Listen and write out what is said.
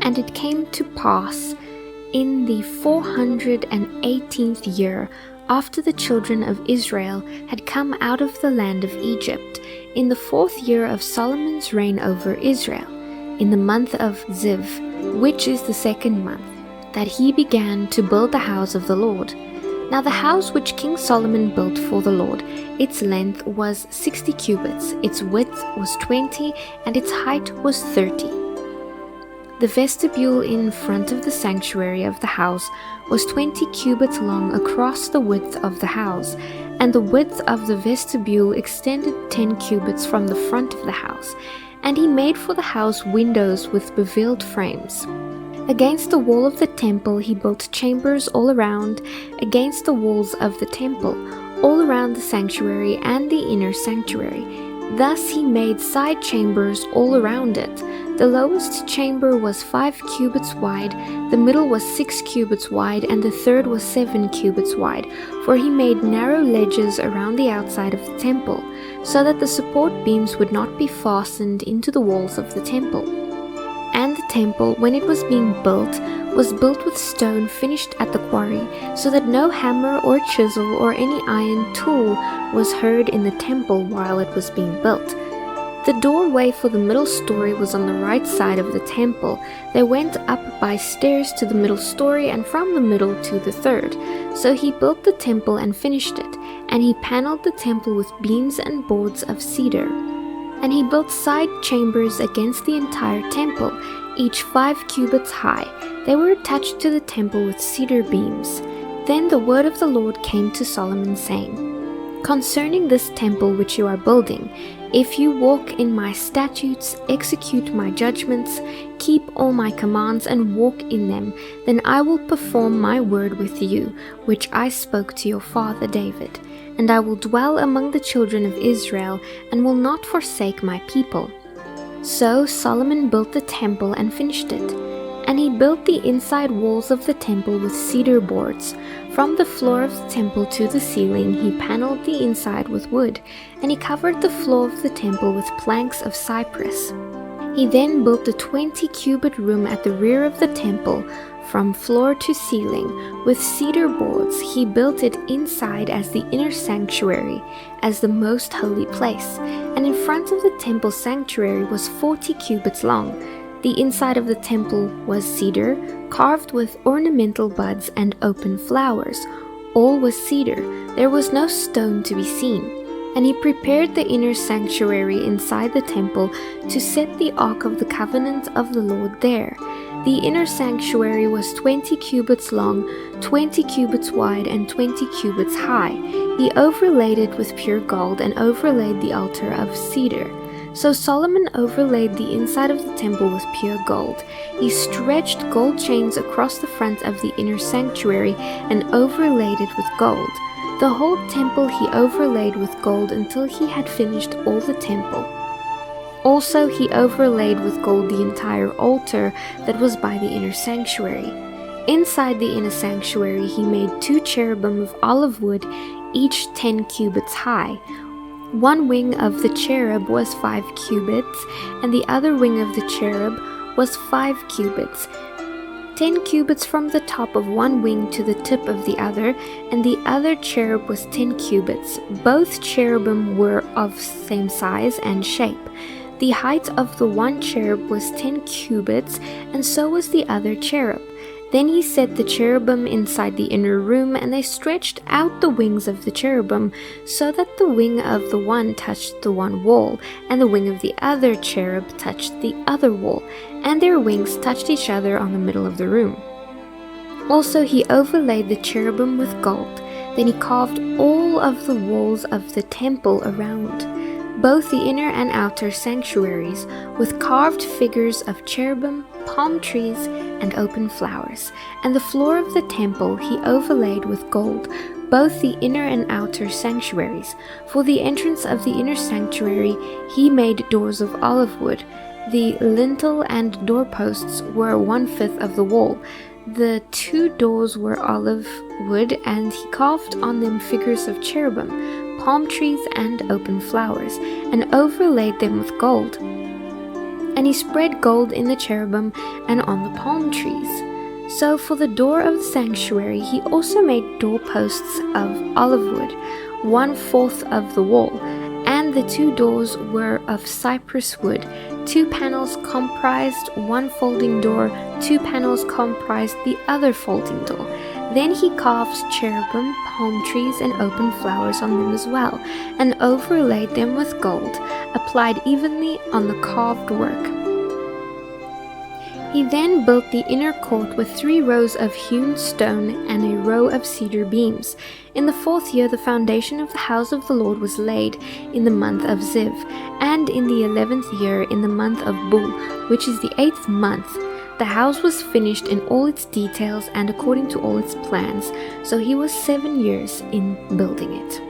And it came to pass in the 418th year after the children of Israel had come out of the land of Egypt, in the 4th year of Solomon's reign over Israel, in the month of Ziv, which is the 2nd month, that he began to build the house of the Lord. Now the house which King Solomon built for the Lord, its length was 60 cubits, its width was 20, and its height was 30. The vestibule in front of the sanctuary of the house was 20 cubits long across the width of the house, and the width of the vestibule extended 10 cubits from the front of the house. And he made for the house windows with beveled frames. Against the wall of the temple he built chambers all around, against the walls of the temple, all around the sanctuary and the inner sanctuary. Thus he made side chambers all around it. The lowest chamber was 5 cubits wide, the middle was 6 cubits wide, and the third was 7 cubits wide, for he made narrow ledges around the outside of the temple, so that the support beams would not be fastened into the walls of the temple. And the temple, when it was being built, was built with stone finished at the quarry, so that no hammer or chisel or any iron tool was heard in the temple while it was being built. The doorway for the middle story was on the right side of the temple. They went up by stairs to the middle story, and from the middle to the third. So he built the temple and finished it, and he paneled the temple with beams and boards of cedar. And he built side chambers against the entire temple, each 5 cubits high. They were attached to the temple with cedar beams. Then the word of the Lord came to Solomon, saying, Concerning this temple which you are building, if you walk in my statutes, execute my judgments, keep all my commands, and walk in them, then I will perform my word with you, which I spoke to your father David. And I will dwell among the children of Israel, and will not forsake my people. So Solomon built the temple and finished it. And he built the inside walls of the temple with cedar boards. From the floor of the temple to the ceiling he paneled the inside with wood, and he covered the floor of the temple with planks of cypress. He then built a 20-cubit room at the rear of the temple, from floor to ceiling, with cedar boards. He built it inside as the inner sanctuary, as the most holy place, and in front of the temple sanctuary was 40 cubits long. The inside of the temple was cedar, carved with ornamental buds and open flowers. All was cedar. There was no stone to be seen. And he prepared the inner sanctuary inside the temple to set the ark of the covenant of the Lord there. The inner sanctuary was 20 cubits long, 20 cubits wide, and 20 cubits high. He overlaid it with pure gold and overlaid the altar of cedar. So Solomon overlaid the inside of the temple with pure gold. He stretched gold chains across the front of the inner sanctuary and overlaid it with gold. The whole temple he overlaid with gold until he had finished all the temple. Also he overlaid with gold the entire altar that was by the inner sanctuary. Inside the inner sanctuary he made 2 cherubim of olive wood, each 10 cubits high. One wing of the cherub was 5 cubits, and the other wing of the cherub was 5 cubits. 10 cubits from the top of one wing to the tip of the other, and the other cherub was 10 cubits. Both cherubim were of same size and shape. The height of the one cherub was 10 cubits, and so was the other cherub. Then he set the cherubim inside the inner room, and they stretched out the wings of the cherubim, so that the wing of the one touched the one wall, and the wing of the other cherub touched the other wall, and their wings touched each other on the middle of the room. Also he overlaid the cherubim with gold. Then he carved all of the walls of the temple around, both the inner and outer sanctuaries, with carved figures of cherubim, palm trees, and open flowers. And the floor of the temple he overlaid with gold, both the inner and outer sanctuaries. For the entrance of the inner sanctuary he made doors of olive wood. The lintel and doorposts were 1/5 of the wall. The 2 doors were olive wood, and he carved on them figures of cherubim, palm trees, and open flowers, and overlaid them with gold. And he spread gold in the cherubim and on the palm trees. So for the door of the sanctuary he also made doorposts of olive wood, 1/4 of the wall, and the 2 doors were of cypress wood. 2 panels comprised one folding door, 2 panels comprised the other folding door. Then he carved cherubim, palm trees, and open flowers on them as well, and overlaid them with gold, applied evenly on the carved work. He then built the inner court with 3 rows of hewn stone and a row of cedar beams. In the 4th year the foundation of the house of the Lord was laid in the month of Ziv, and in the 11th year in the month of Bul, which is the 8th month. The house was finished in all its details and according to all its plans, so he was 7 years in building it.